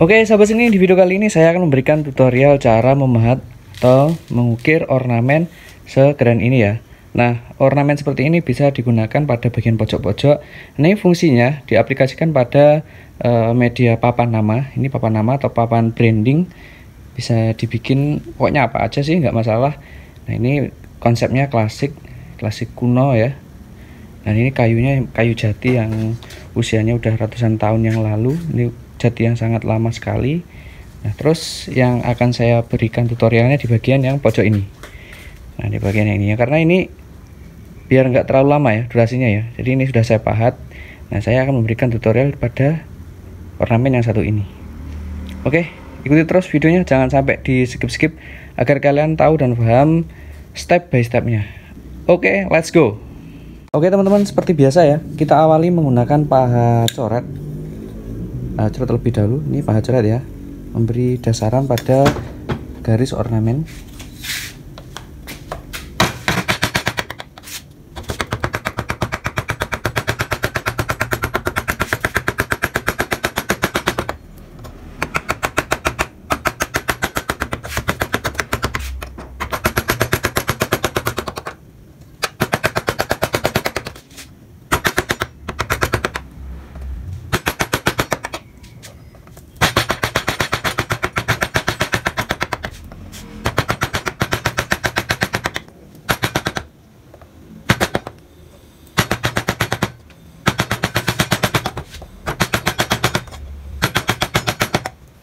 Oke sahabat seni, di video kali ini saya akan memberikan tutorial cara memahat atau mengukir ornamen sekeren ini ya. Nah, ornamen seperti ini bisa digunakan pada bagian pojok-pojok. Ini fungsinya diaplikasikan pada media papan nama. Ini papan nama atau papan branding. Bisa dibikin pokoknya apa aja sih, nggak masalah. Nah, ini konsepnya klasik kuno ya. Dan ini kayunya kayu jati yang usianya udah ratusan tahun yang lalu. Ini jati yang sangat lama sekali. Nah, terus yang akan saya berikan tutorialnya di bagian yang pojok ini. Nah, di bagian yang ini ya, karena ini biar nggak terlalu lama ya durasinya ya. Jadi ini sudah saya pahat. Nah, saya akan memberikan tutorial pada ornamen yang satu ini. Oke, ikuti terus videonya, jangan sampai di skip agar kalian tahu dan paham step by stepnya. Oke, let's go. Oke teman-teman, seperti biasa ya, kita awali menggunakan paha coret. Coret terlebih dahulu. Ini paha coret ya, memberi dasaran pada garis ornamen.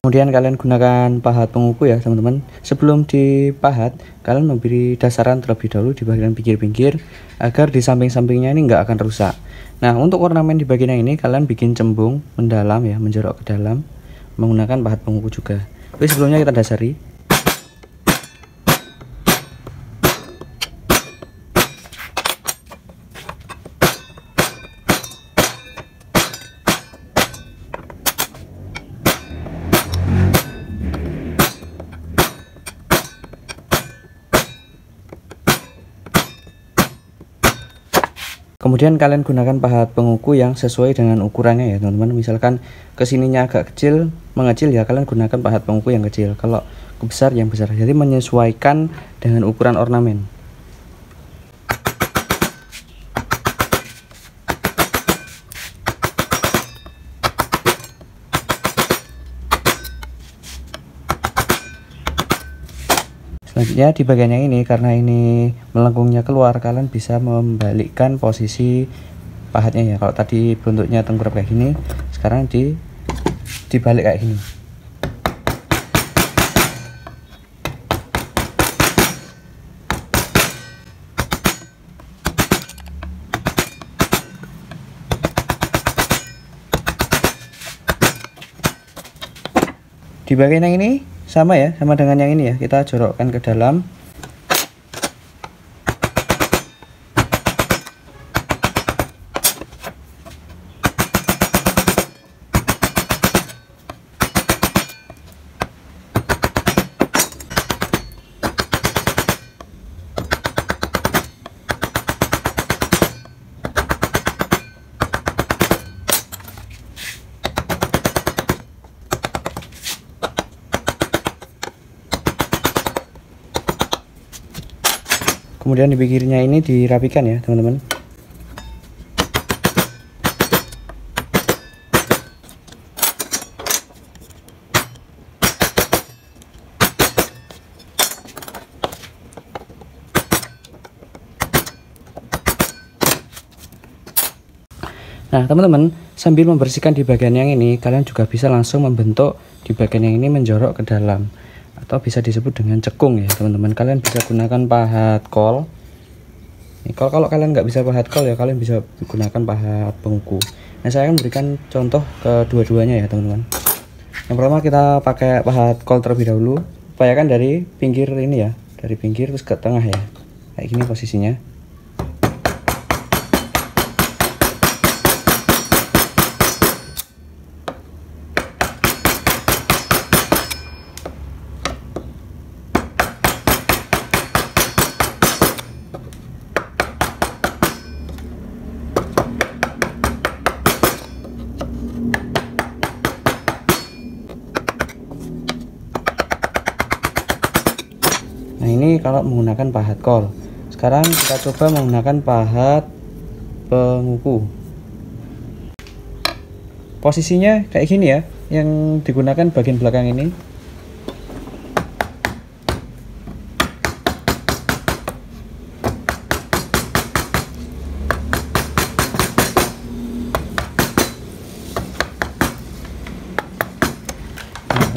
Kemudian kalian gunakan pahat penguku ya teman-teman. Sebelum dipahat, kalian memberi dasaran terlebih dahulu di bagian pinggir-pinggir agar di samping-sampingnya ini nggak akan rusak. Nah, untuk ornamen di bagian yang ini kalian bikin cembung mendalam ya, menjorok ke dalam menggunakan pahat penguku juga. Tapi sebelumnya kita dasari. Kemudian kalian gunakan pahat penguku yang sesuai dengan ukurannya ya teman-teman. Misalkan kesininya agak kecil, mengecil ya, kalian gunakan pahat penguku yang kecil. Kalau besar yang besar. Jadi menyesuaikan dengan ukuran ornamen. Selanjutnya di bagian yang ini, karena ini melengkungnya keluar, kalian bisa membalikkan posisi pahatnya ya. Kalau tadi bentuknya tengkurap kayak gini, sekarang dibalik kayak gini. Di bagian yang ini sama ya, sama dengan yang ini ya, kita jorokkan ke dalam. Kemudian di pinggirnya ini dirapikan ya teman-teman. Nah teman-teman, sambil membersihkan di bagian yang ini, kalian juga bisa langsung membentuk di bagian yang ini menjorok ke dalam, atau bisa disebut dengan cekung ya teman-teman. Kalian bisa gunakan pahat kol. Nih, kalau kalian nggak bisa pahat kol ya, kalian bisa gunakan pahat penguku. Nah, saya akan berikan contoh kedua-duanya ya teman-teman. Yang pertama kita pakai pahat kol terlebih dahulu. Upayakan dari pinggir ini ya, dari pinggir terus ke tengah ya, kayak gini posisinya. Nah, ini kalau menggunakan pahat kol. Sekarang kita coba menggunakan pahat penguku. Posisinya kayak gini ya, yang digunakan bagian belakang ini.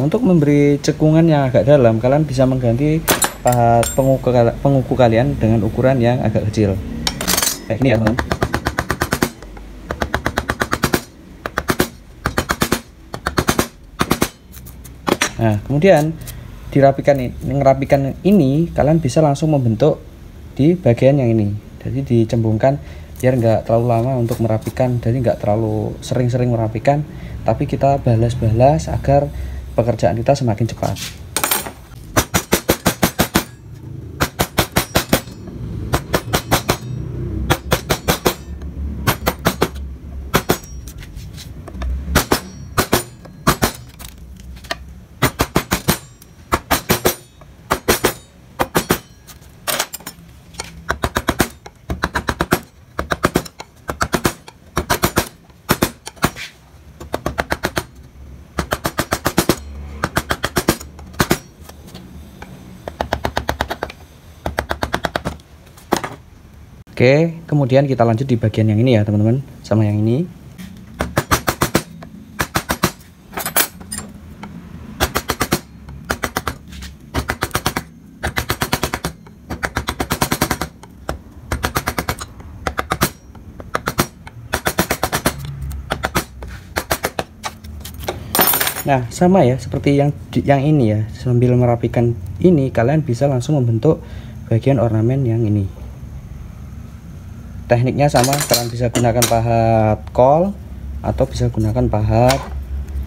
Untuk memberi cekungan yang agak dalam, kalian bisa mengganti pahat penguku kalian dengan ukuran yang agak kecil. Kayak gini ya, teman. Nah, kemudian ngerapikan ini, kalian bisa langsung membentuk di bagian yang ini. Jadi dicembungkan biar nggak terlalu lama untuk merapikan, jadi nggak terlalu sering-sering merapikan, tapi kita balas-balas agar pekerjaan kita semakin cepat. Oke, kemudian kita lanjut di bagian yang ini ya teman-teman, sama yang ini. Nah, sama ya seperti yang ini ya. Sambil merapikan ini, kalian bisa langsung membentuk bagian ornamen yang ini. Tekniknya sama, kalian bisa gunakan pahat kol atau bisa gunakan pahat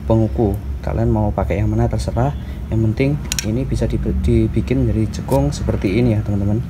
penguku. Kalian mau pakai yang mana terserah, yang penting ini bisa dibikin menjadi cekung seperti ini ya teman-teman.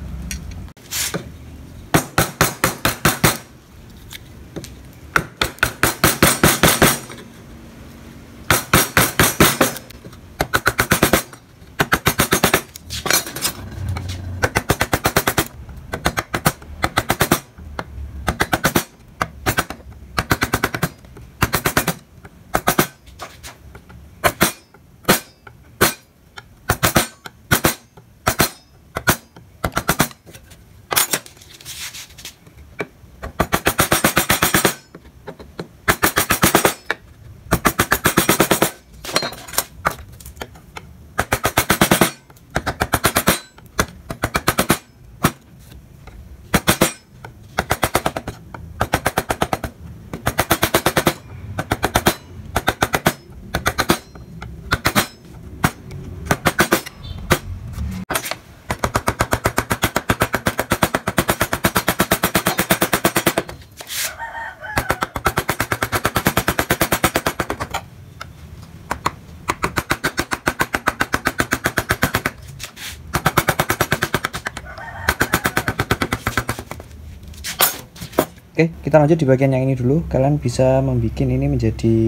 Oke, kita lanjut di bagian yang ini dulu. Kalian bisa membuat ini menjadi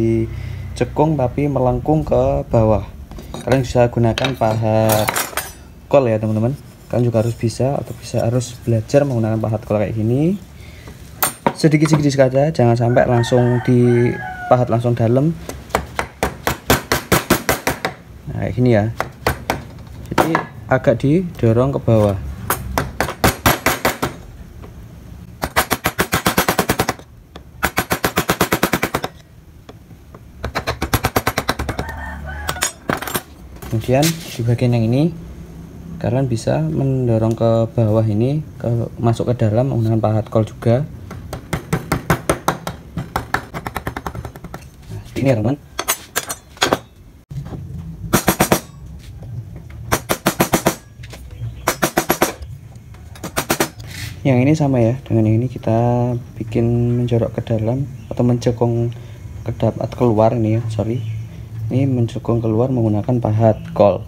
cekung tapi melengkung ke bawah. Kalian bisa gunakan pahat kol ya teman-teman. Kalian juga harus harus belajar menggunakan pahat kol kayak gini. Sedikit-sedikit saja, jangan sampai langsung dipahat langsung dalam. Nah, kayak gini ya. Jadi agak didorong ke bawah. Kemudian di bagian yang ini kalian bisa mendorong ke bawah ini, masuk ke dalam menggunakan pahat kol juga. Nah, ini ya teman. Yang ini sama ya dengan yang ini, kita bikin menjorok ke dalam atau mencekung keluar ini ya, sorry. Ini mencekung keluar menggunakan pahat kol.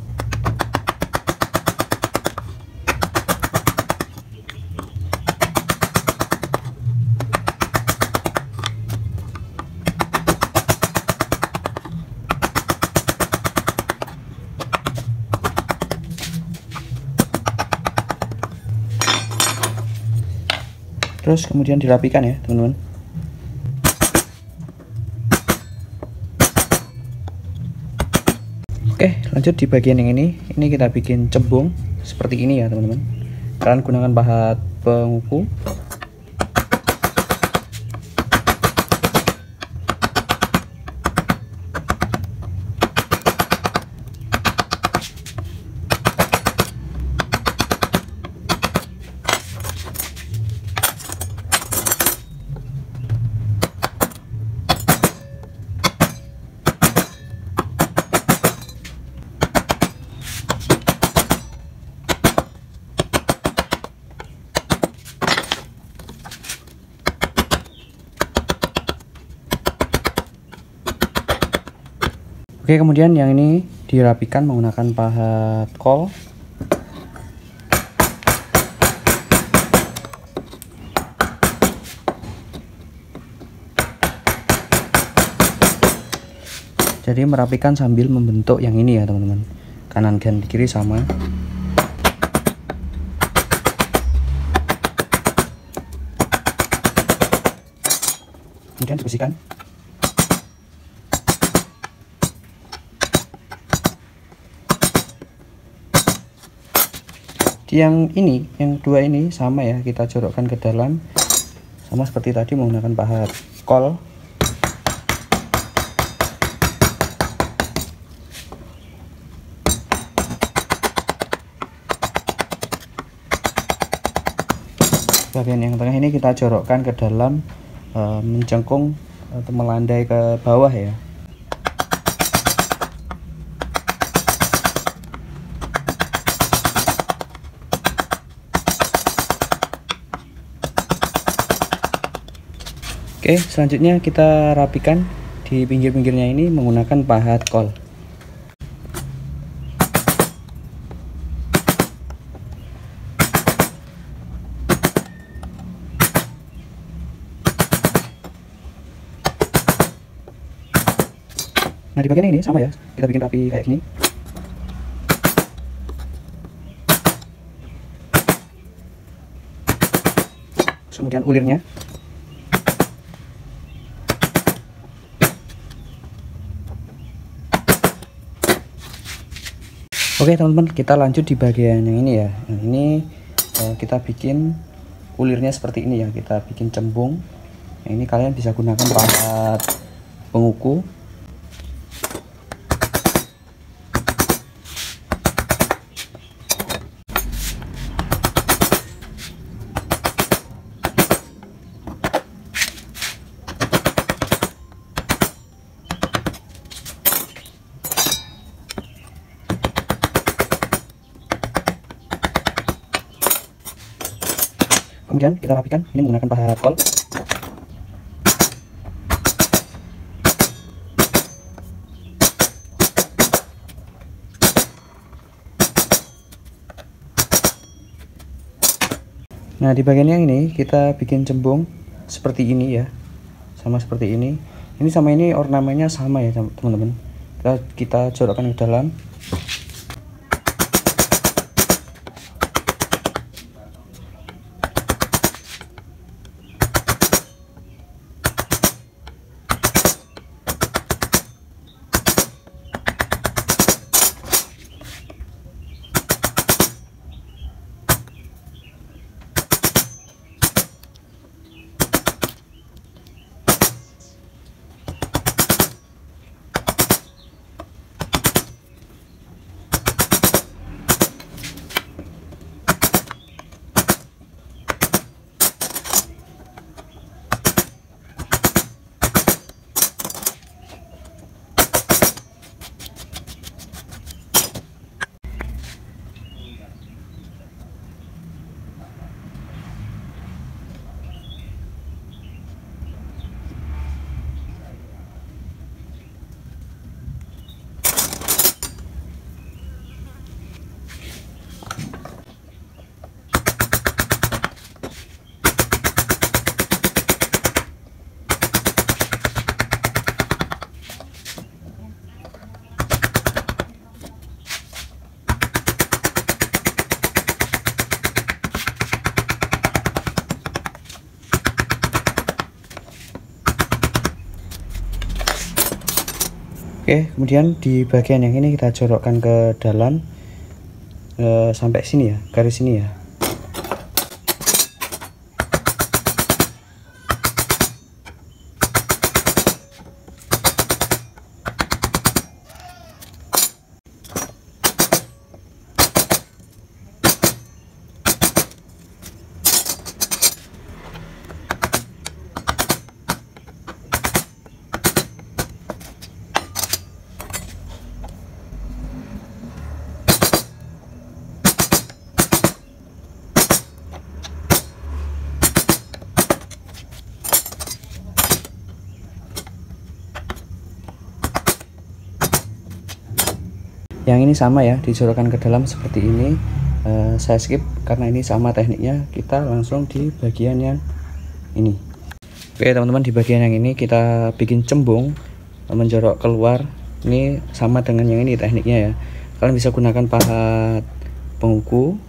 Terus kemudian dirapikan ya teman-teman. Oke, lanjut di bagian yang ini kita bikin cembung seperti ini ya teman-teman. Kalian gunakan pahat penguku. Oke, kemudian yang ini dirapikan menggunakan pahat kol. Jadi merapikan sambil membentuk yang ini ya teman-teman. Kanan dan kiri sama. Kemudian dibersihkan. Yang ini, yang dua ini sama ya, kita jorokkan ke dalam sama seperti tadi menggunakan pahat kol. Bagian yang tengah ini kita jorokkan ke dalam, mencengkung atau melandai ke bawah ya. Oke, selanjutnya kita rapikan di pinggir-pinggirnya ini menggunakan pahat kol. Nah, di bagian ini sama ya, kita bikin rapi kayak gini. Kemudian ulirnya. Oke teman-teman, kita lanjut di bagian yang ini ya. Yang ini kita bikin ulirnya seperti ini ya, kita bikin cembung. Yang ini kalian bisa gunakan pahat penguku. Kemudian kita rapikan ini menggunakan pahat kol. Nah, di bagian yang ini kita bikin cembung seperti ini ya, sama seperti ini. Ini sama ini ornamennya sama ya teman-teman. Kita jorokkan ke dalam. Oke, kemudian di bagian yang ini kita jorokkan ke dalam sampai sini ya, garis sini ya. Yang ini sama ya, dijorokkan ke dalam seperti ini. Saya skip karena ini sama tekniknya. Kita langsung di bagian yang ini. Oke teman-teman, di bagian yang ini kita bikin cembung menjorok keluar. Ini sama dengan yang ini tekniknya ya. Kalian bisa gunakan pahat penguku.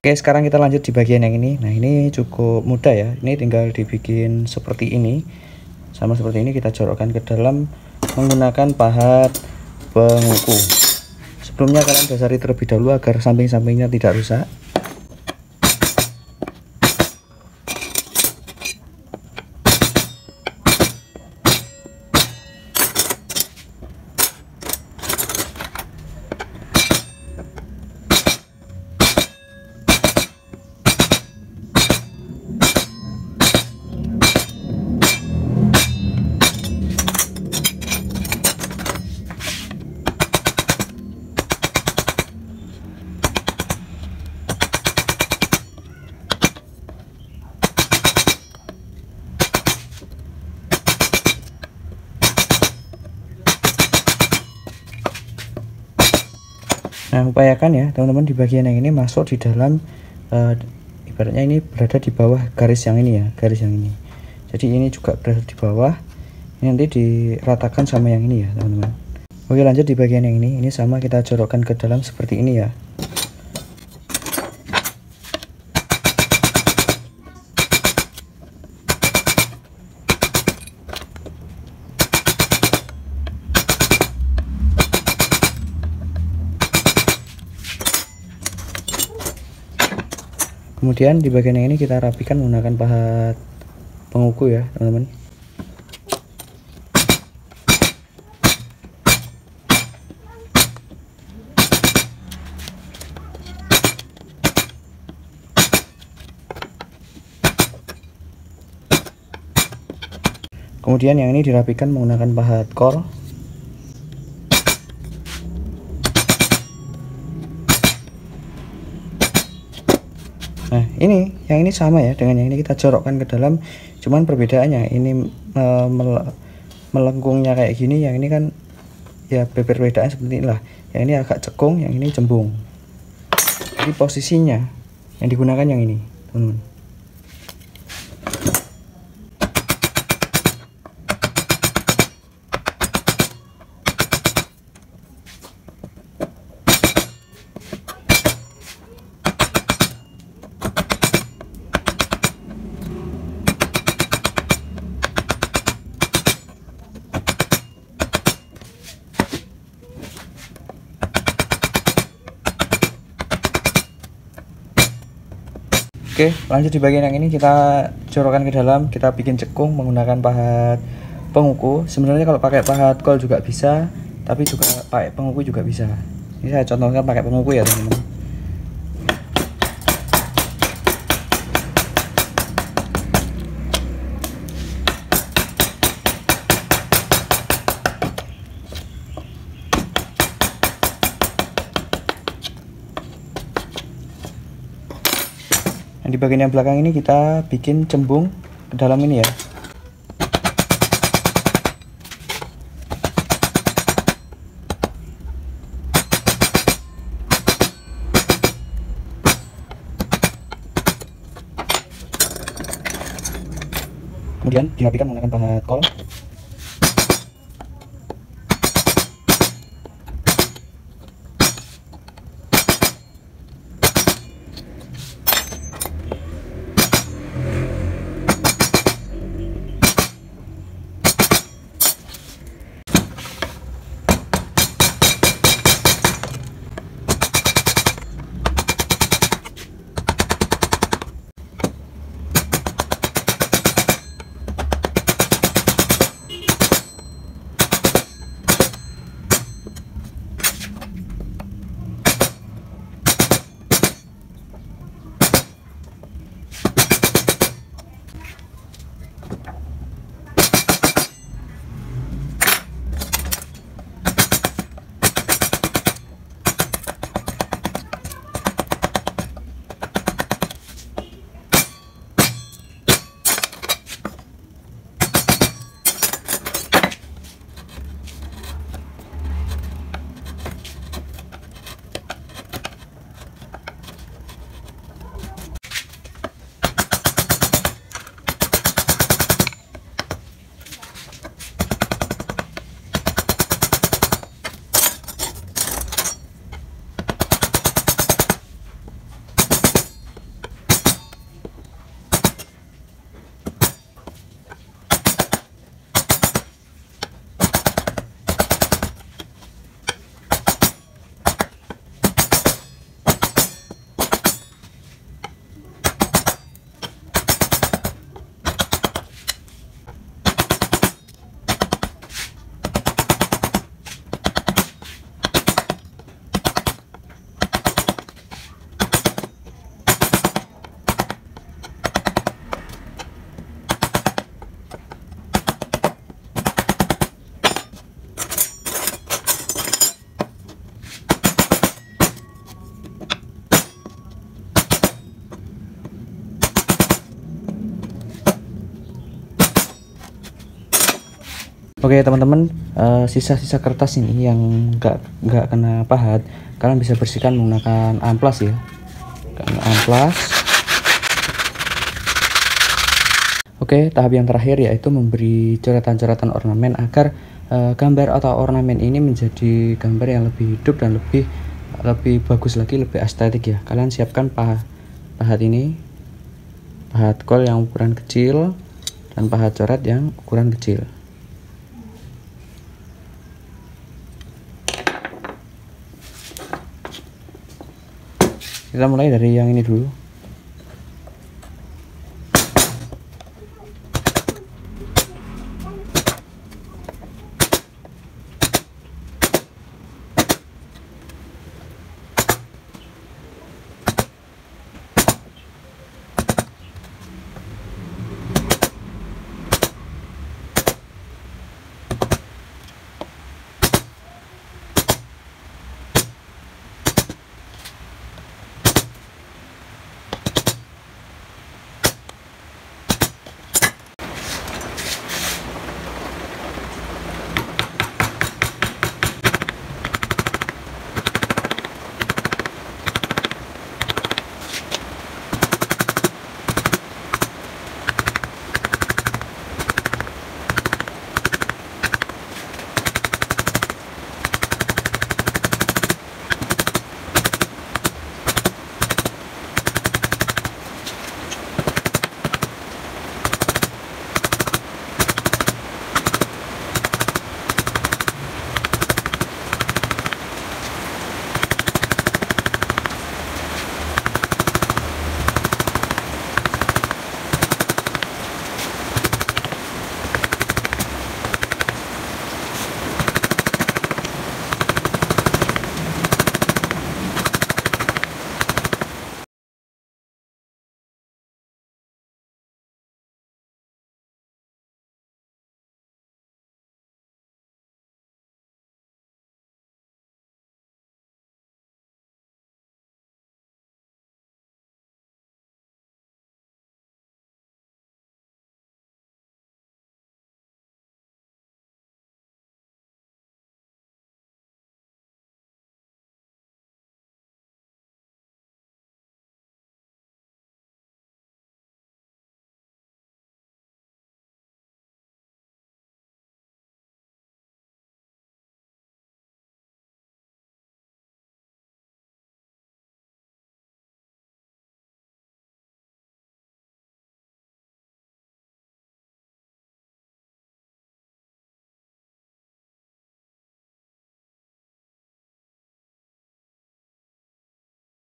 Oke, sekarang kita lanjut di bagian yang ini. Nah, ini cukup mudah ya. Ini tinggal dibikin seperti ini. Sama seperti ini, kita jorokkan ke dalam menggunakan pahat penguku. Sebelumnya kalian dasari terlebih dahulu agar samping-sampingnya tidak rusak. Nah, upayakan ya teman-teman di bagian yang ini masuk di dalam ibaratnya ini berada di bawah garis yang ini ya, garis yang ini. Jadi ini juga berada di bawah. Ini nanti diratakan sama yang ini ya teman-teman. Oke, lanjut di bagian yang ini. Ini sama, kita jorokkan ke dalam seperti ini ya. Kemudian di bagian yang ini kita rapikan menggunakan pahat penguku ya teman-teman. Kemudian yang ini dirapikan menggunakan pahat kol. Nah, yang ini sama ya dengan yang ini, kita jorokkan ke dalam, cuman perbedaannya ini melengkungnya kayak gini, yang ini kan ya perbedaan seperti inilah. Yang ini agak cekung, yang ini cembung. Jadi posisinya yang digunakan yang ini, teman-teman. Oke, lanjut di bagian yang ini kita corokan ke dalam, kita bikin cekung menggunakan pahat penguku. Sebenarnya kalau pakai pahat kol juga bisa, tapi juga pakai penguku juga bisa. Ini saya contohkan pakai penguku ya teman-teman. Nah, di bagian yang belakang ini kita bikin cembung ke dalam ini ya. Kemudian dirapikan menggunakan pahat kol. Oke teman-teman, sisa-sisa kertas ini yang nggak kena pahat, kalian bisa bersihkan menggunakan amplas ya, amplas. Oke, tahap yang terakhir yaitu memberi coretan-coretan ornamen agar gambar atau ornamen ini menjadi gambar yang lebih hidup dan lebih bagus lagi, lebih estetik ya. Kalian siapkan pahat ini, pahat kol yang ukuran kecil dan pahat coret yang ukuran kecil. Kita mulai dari yang ini dulu.